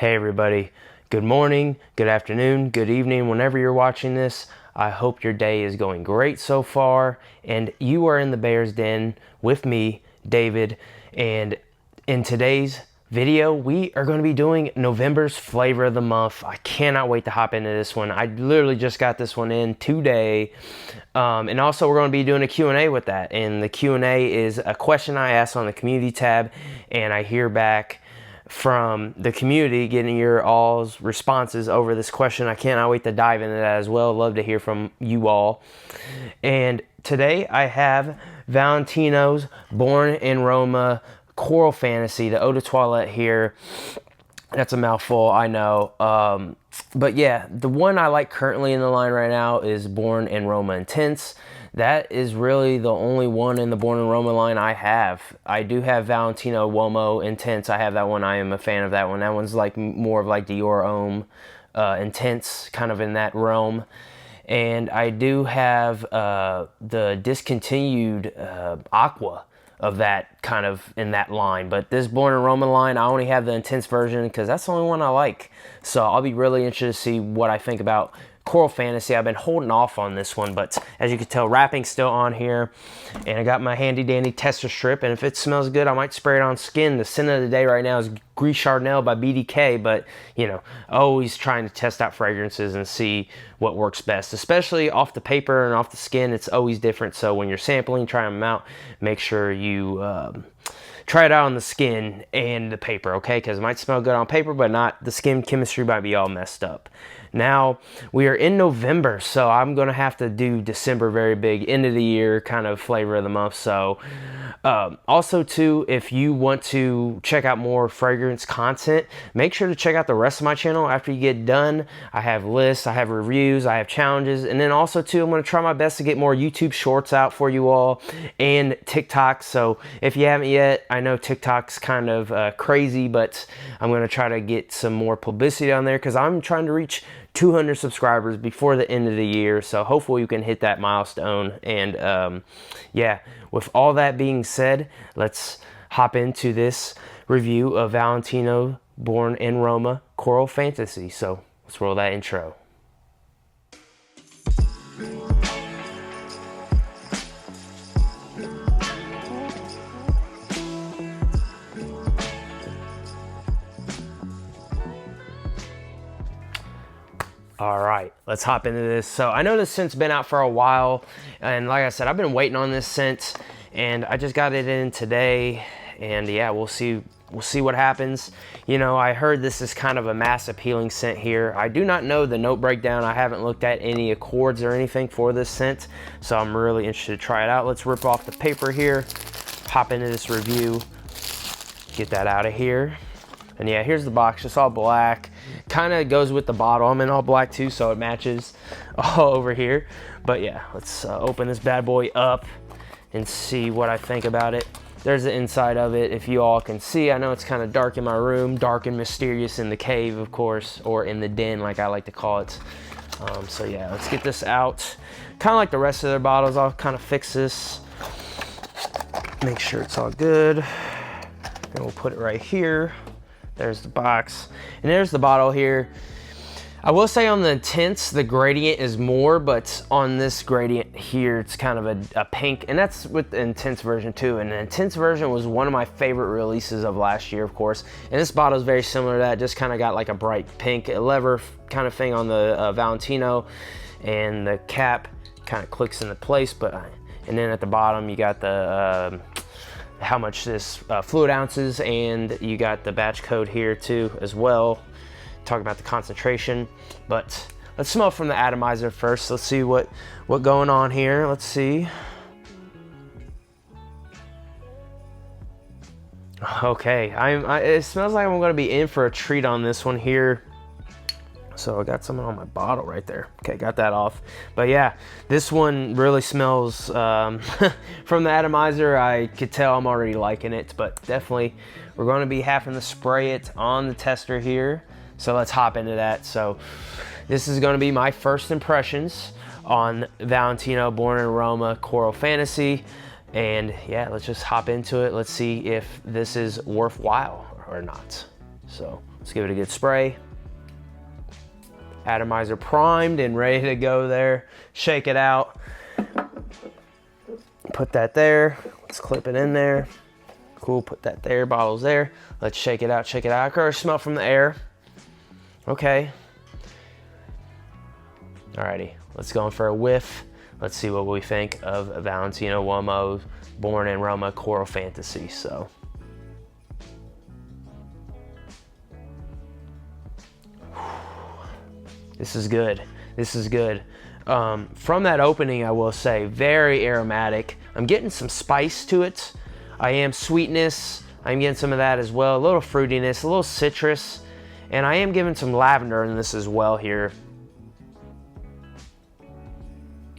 Hey everybody, good morning, good afternoon, good evening, whenever you're watching this. I hope your day is going great so far, and you are in the Bears Den with me, David, and in today's video, we are going to be doing November's flavor of the month. I cannot wait to hop into this one. I literally just got this one in today, and also we're going to be doing a Q&A with that, and the Q&A is a question I asked on the community tab, and I hear back from the community, getting your all's responses over this question. I cannot wait to dive into that as well. Love to hear from you all. And today I have Valentino's Born in Roma Coral Fantasy, the Eau de Toilette here. That's a mouthful, I know. But yeah, the one I like currently in the line right now is Born in Roma Intense. That is really the only one in the Born in Roma line I have. I do have Valentino Uomo Intense. I have that one. I am a fan of that one. That one's like more of like Dior Homme Intense, kind of in that realm. And I do have the discontinued Aqua of that kind of in that line. But this Born in Roma line, I only have the Intense version because that's the only one I like. So I'll be really interested to see what I think about Coral Fantasy. I've been holding off on this one, but as you can tell, wrapping's still on here, and I got my handy dandy tester strip, and if it smells good, I might spray it on skin. The scent of the day right now is Gris Chardonnay by BDK, but you know, always trying to test out fragrances and see what works best, especially off the paper and off the skin. It's always different, so when you're sampling, trying them out, make sure you try it out on the skin and the paper, okay? Because it might smell good on paper, but not, the skin chemistry might be all messed up. Now, we are in November, so I'm going to have to do December very big, end of the year kind of flavor of the month. So, also too, if you want to check out more fragrance content, make sure to check out the rest of my channel after you get done. I have lists, I have reviews, I have challenges, and then also too, I'm going to try my best to get more YouTube shorts out for you all and TikTok. So if you haven't yet, I know TikTok's kind of crazy, but I'm going to try to get some more publicity on there because I'm trying to reach 200 subscribers before the end of the year, so hopefully you can hit that milestone. And yeah, with all that being said, let's hop into this review of Valentino Born in Roma Coral Fantasy. So let's roll that intro. All right, let's hop into this. So I know this scent's been out for a while, and like I said, I've been waiting on this scent, and I just got it in today, and yeah, we'll see what happens. You know, I heard this is kind of a mass appealing scent here. I do not know the note breakdown. I haven't looked at any accords or anything for this scent, so I'm really interested to try it out. Let's rip off the paper here, hop into this review, get that out of here. And yeah, here's the box, just all black. Kind of goes with the bottle. I'm in all black too, so it matches all over here. But yeah, let's open this bad boy up and see what I think about it. There's the inside of it, if you all can see. I know it's kind of dark in my room, dark and mysterious in the cave, of course, or in the den, like I like to call it. So yeah, let's get this out. Kind of like the rest of their bottles, I'll kind of fix this, make sure it's all good. And we'll put it right here. There's the box, and there's the bottle here. I will say on the Intense, the gradient is more, but on this gradient here, it's kind of a pink, and that's with the Intense version too. And the Intense version was one of my favorite releases of last year, of course. And this bottle is very similar to that, just kind of got like a bright pink lever kind of thing on the Valentino, and the cap kind of clicks into place. But and then at the bottom, you got the how much this fluid ounces, and you got the batch code here too as well, talking about the concentration. But let's smell from the atomizer first. Let's see what going on here. Let's see. Okay, it smells like I'm going to be in for a treat on this one here. So I got something on my bottle right there. Okay, got that off. But yeah, this one really smells, from the atomizer, I could tell I'm already liking it, but definitely we're going to be having to spray it on the tester here. So let's hop into that. So this is going to be my first impressions on Valentino Born in Roma Coral Fantasy. And yeah, let's just hop into it. Let's see if this is worthwhile or not. So Let's give it a good spray. Atomizer primed and ready to go there. Shake it out. Put that there. Let's clip it in there. Cool, put that there, bottles there. Let's shake it out, shake it out. I can already smell from the air. Okay. Alrighty, let's go in for a whiff. Let's see what we think of Valentino Born and Roma Coral Fantasy. So. This is good. This is good. From that opening, I will say, very aromatic. I'm getting some spice to it. I am sweetness. I'm getting some of that as well. A little fruitiness, a little citrus. And I am giving some lavender in this as well here.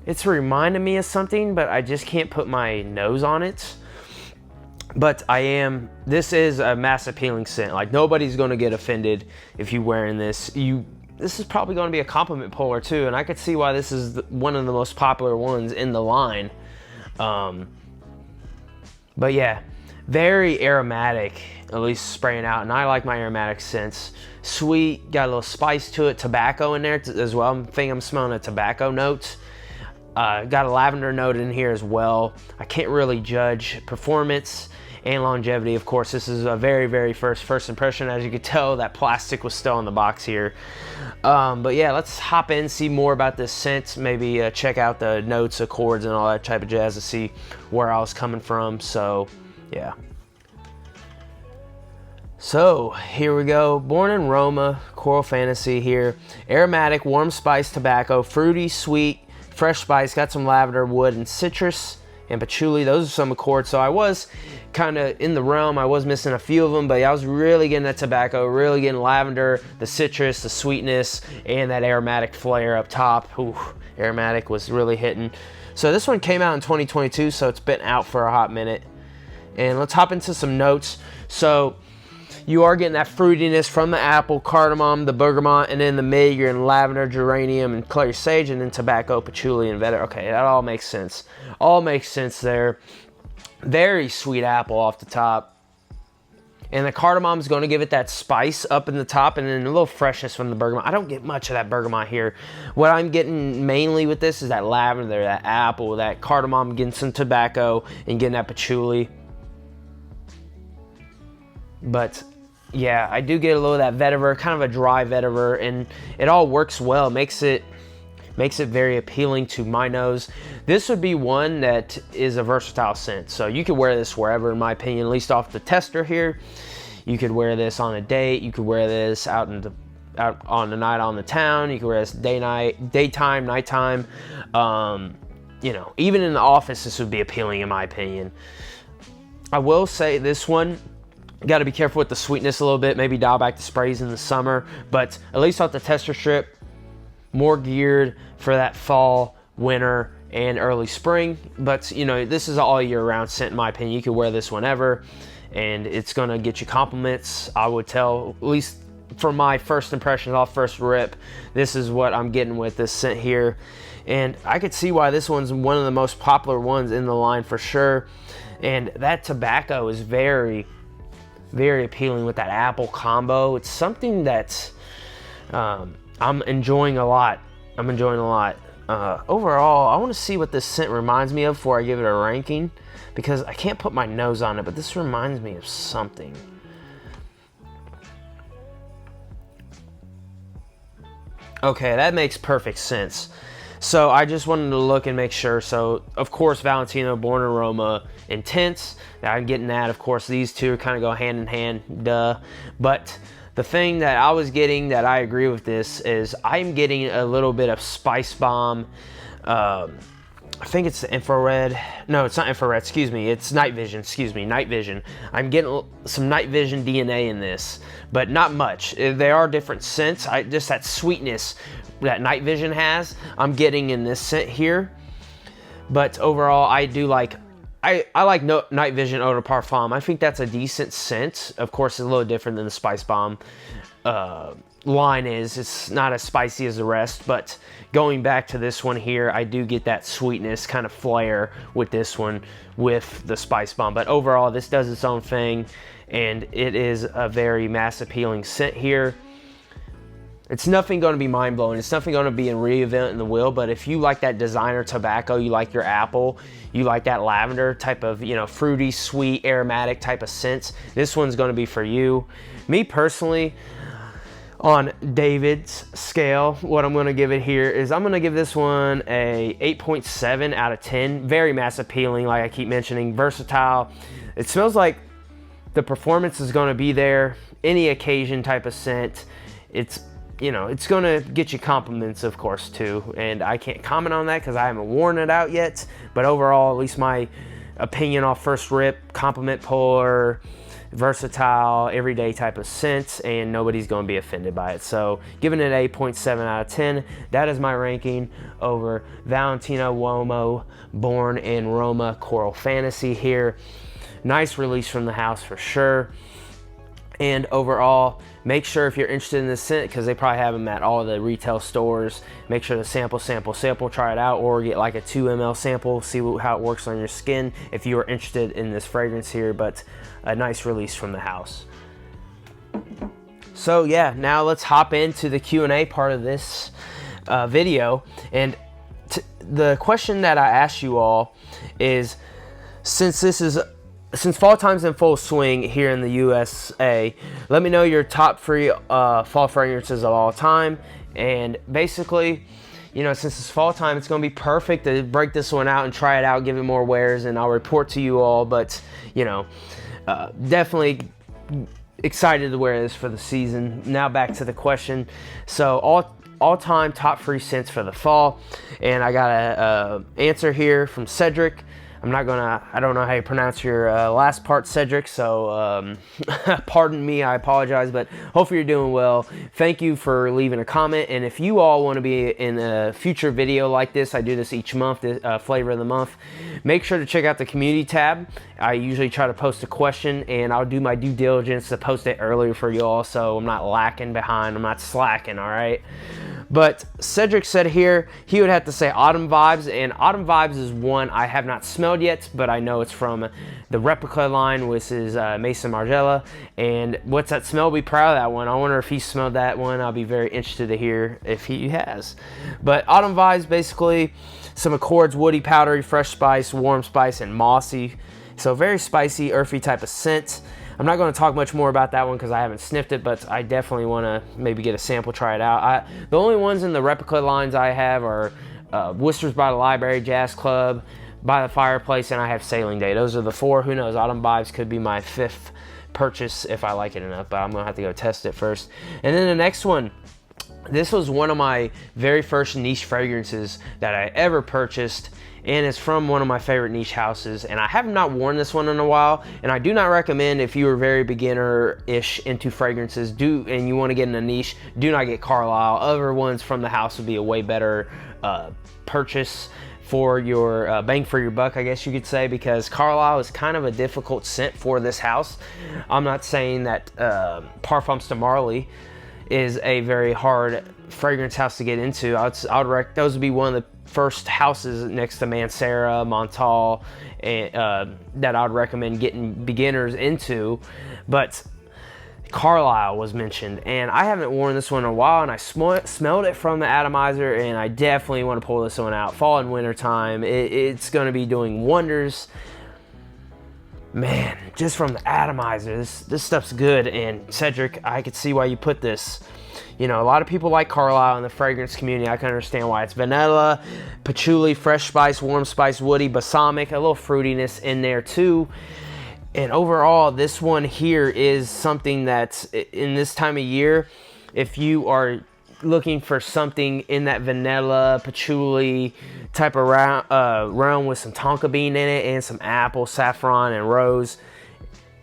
It's reminding me of something, but I just can't put my nose on it. But this is a mass appealing scent. Like, nobody's gonna get offended if you're wearing this. This is probably going to be a compliment puller too, and I could see why this is one of the most popular ones in the line. But yeah, very aromatic, at least spraying out, and I like my aromatic scents. Sweet, got a little spice to it, tobacco in there as well. I think I'm smelling a tobacco note. Got a lavender note in here as well. I can't really judge performance and longevity. Of course, this is a very, very first impression. As you could tell, that plastic was still in the box here. But yeah, let's hop in, see more about this scent, maybe check out the notes, accords, and all that type of jazz to see where I was coming from. So yeah. So here we go. Born in Roma, Coral Fantasy here. Aromatic, warm spice tobacco, fruity, sweet, fresh spice, got some lavender, wood, and citrus, and patchouli. Those are some accords. So I was kind of in the realm. I was missing a few of them, but I was really getting that tobacco, really getting lavender, the citrus, the sweetness, and that aromatic flair up top. Ooh, aromatic was really hitting. So this one came out in 2022, so it's been out for a hot minute. And let's hop into some notes. So you are getting that fruitiness from the apple, cardamom, the bergamot, and then the mid, you're in lavender, geranium, and clary sage, and then tobacco, patchouli, and vetiver. Okay, that all makes sense. All makes sense there. Very sweet apple off the top. And the cardamom is going to give it that spice up in the top, and then a little freshness from the bergamot. I don't get much of that bergamot here. What I'm getting mainly with this is that lavender, that apple, that cardamom, getting some tobacco, and getting that patchouli. But yeah, I do get a little of that vetiver, kind of a dry vetiver, and it all works well. Makes it very appealing to my nose. This would be one that is a versatile scent. So you could wear this wherever, in my opinion, at least off the tester here. You could wear this on a date. You could wear this out on the night on the town. You could wear this daytime, nighttime. You know, even in the office, this would be appealing in my opinion. I will say this one, got to be careful with the sweetness a little bit. Maybe dial back the sprays in the summer, but at least off the tester strip, more geared for that fall, winter, and early spring. But you know, this is an all year round scent in my opinion. You can wear this whenever, and it's gonna get you compliments. I would tell, at least for my first impressions off first rip, this is what I'm getting with this scent here. And I could see why this one's one of the most popular ones in the line for sure. And that tobacco is very, very appealing with that apple combo. It's something that I'm enjoying a lot. Overall, I want to see what this scent reminds me of before I give it a ranking, because I can't put my nose on it, but this reminds me of something. Okay, that makes perfect sense. So I just wanted to look and make sure. So of course, Valentino Born in Roma, intense. I'm getting that. Of course, these two kind of go hand in hand, duh. But the thing that I was getting that I agree with this is I'm getting a little bit of Spice Bomb. I think it's the infrared. No, it's not infrared. Excuse me. It's night vision. Excuse me. Night vision. I'm getting some night vision DNA in this, but not much. They are different scents. Just that sweetness that night vision has, I'm getting in this scent here. But overall, I do like. I like night vision eau de parfum. I think that's a decent scent. Of course, it's a little different than the Spice Bomb. line is. It's not as spicy as the rest, but going back to this one here, I do get that sweetness kind of flair with this one with the spice bomb. But overall, this does its own thing, and it is a very mass appealing scent here. It's nothing going to be mind-blowing. It's nothing going to be a reinvent in the wheel, but if you like that designer tobacco, you like your apple, you like that lavender type of, you know, fruity, sweet, aromatic type of scents, this one's going to be for you. Me personally, on David's scale, what I'm going to give it here is I'm going to give this one a 8.7 out of 10. Very mass appealing, like I keep mentioning, versatile. It smells like the performance is going to be there, any occasion type of scent. It's, you know, it's going to get you compliments, of course, too. And I can't comment on that because I haven't worn it out yet. But overall, at least my opinion off first rip, compliment pour, versatile, everyday type of scent, and nobody's going to be offended by it. So giving it 8.7 out of 10. That is my ranking over Valentino Born and Roma Coral Fantasy here. Nice release from the house for sure. And overall, make sure if you're interested in this scent, because they probably have them at all the retail stores, make sure to sample, try it out, or get like a 2 ml sample, see how it works on your skin if you are interested in this fragrance here. But a nice release from the house. So yeah, now let's hop into the Q&A part of this video. And the question that I asked you all is, since fall time's in full swing here in the USA, let me know your top 3 fall fragrances of all time. And basically, you know, since it's fall time, it's going to be perfect to break this one out and try it out, give it more wears, and I'll report to you all. But, you know, definitely excited to wear this for the season. Now back to the question. So all-time top 3 scents for the fall. And I got a answer here from Cedric. I don't know how you pronounce your last part, Cedric, so pardon me, I apologize, but hopefully you're doing well. Thank you for leaving a comment, and if you all want to be in a future video like this, I do this each month, flavor of the month, make sure to check out the community tab. I usually try to post a question, and I'll do my due diligence to post it earlier for you all, so I'm not lacking behind, I'm not slacking, all right? But Cedric said here he would have to say Autumn Vibes, and Autumn Vibes is one I have not smelled yet, but I know it's from the Replica line, which is Mason Margiela. And what's that smell? Be proud of that one. I wonder if he smelled that one. I'll be very interested to hear if he has. But Autumn Vibes, basically some accords, woody, powdery, fresh spice, warm spice, and mossy. So very spicy, earthy type of scent. I'm not going to talk much more about that one because I haven't sniffed it, but I definitely want to maybe get a sample, try it out. The only ones in the Replica lines I have are Whispers by the Library, Jazz Club, By the Fireplace, and I have Sailing Day. Those are the 4. Who knows? Autumn Vibes could be my 5th purchase if I like it enough, but I'm going to have to go test it first. And then the next one, this was one of my very first niche fragrances that I ever purchased, and it's from one of my favorite niche houses, and I have not worn this one in a while, and I do not recommend if you are very beginner-ish into fragrances and you want to get in a niche, do not get Carlisle. Other ones from the house would be a way better purchase for your bang for your buck, I guess you could say, because Carlisle is kind of a difficult scent for this house. I'm not saying that Parfums de Marly is a very hard fragrance house to get into. Those would be one of the first houses next to Mancera, Montal, and that I'd recommend getting beginners into. But Carlisle was mentioned, and I haven't worn this one in a while, and I smelled it from the atomizer, and I definitely want to pull this one out. Fall and winter time, it's going to be doing wonders. Man, just from the atomizer, this stuff's good. And Cedric, I could see why you put this. You know, a lot of people like Carlisle in the fragrance community. I can understand why. It's vanilla, patchouli, fresh spice, warm spice, woody, balsamic, a little fruitiness in there too. And overall, this one here is something that's, in this time of year, if you are looking for something in that vanilla, patchouli type of realm with some tonka bean in it and some apple, saffron, and rose,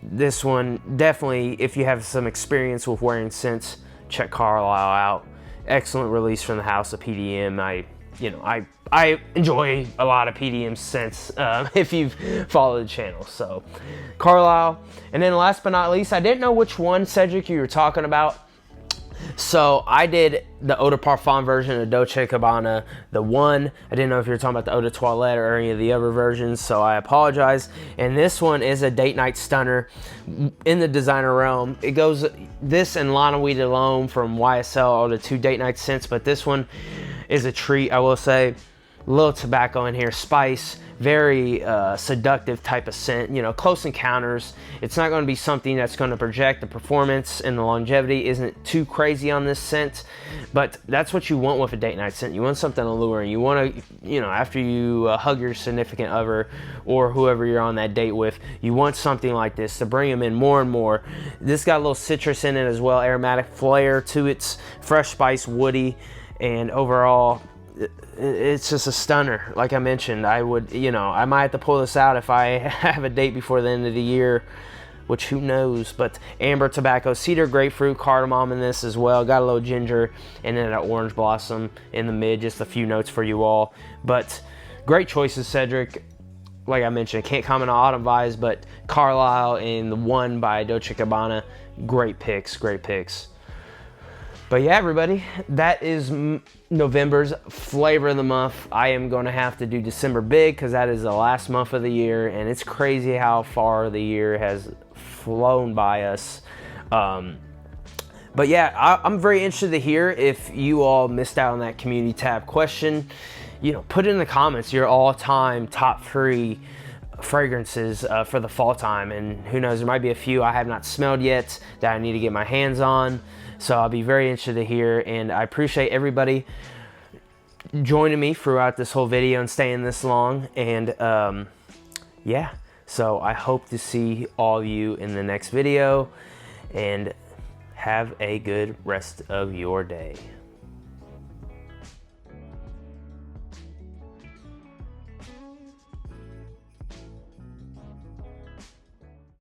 this one definitely, if you have some experience with wearing scents, check Carlisle out. Excellent release from the house of PDM. I enjoy a lot of PDM scents if you've followed the channel. So Carlisle. And then last but not least, I didn't know which one, Cedric, you were talking about. So I did the Eau de Parfum version of Dolce & Gabbana, the one. I didn't know if you were talking about the Eau de Toilette or any of the other versions, so I apologize. And this one is a date night stunner in the designer realm. It goes, this and Lana Weed Alone from YSL are the 2 date night scents, but this one is a treat, I will say. A little tobacco in here, spice, very seductive type of scent, you know, close encounters. It's not going to be something that's going to project. The performance and the longevity isn't too crazy on this scent, but that's what you want with a date night scent. You want something alluring. You want to, you know, after you hug your significant other or whoever you're on that date with, you want something like this to bring them in more and more. This got a little citrus in it as well, aromatic flair to its fresh spice, woody, and overall it's just a stunner. Like I mentioned, I would, you know, I might have to pull this out if I have a date before the end of the year, which who knows. But amber tobacco, cedar, grapefruit, cardamom in this as well. Got a little ginger and then an orange blossom in the mid. Just a few notes for you all. But great choices, Cedric. Like I mentioned, I can't comment on Autumn Vibes, but Carlisle and the one by Dolce & Gabbana, great picks, great picks. But yeah, everybody, that is November's flavor of the month. I am going to have to do December big because that is the last month of the year, and it's crazy how far the year has flown by us. But yeah, I'm very interested to hear if you all missed out on that community tab question. You know, put it in the comments your all-time top 3 fragrances for the fall time, and who knows, there might be a few I have not smelled yet that I need to get my hands on. So I'll be very interested to hear, and I appreciate everybody joining me throughout this whole video and staying this long. And yeah, so I hope to see all of you in the next video, and have a good rest of your day.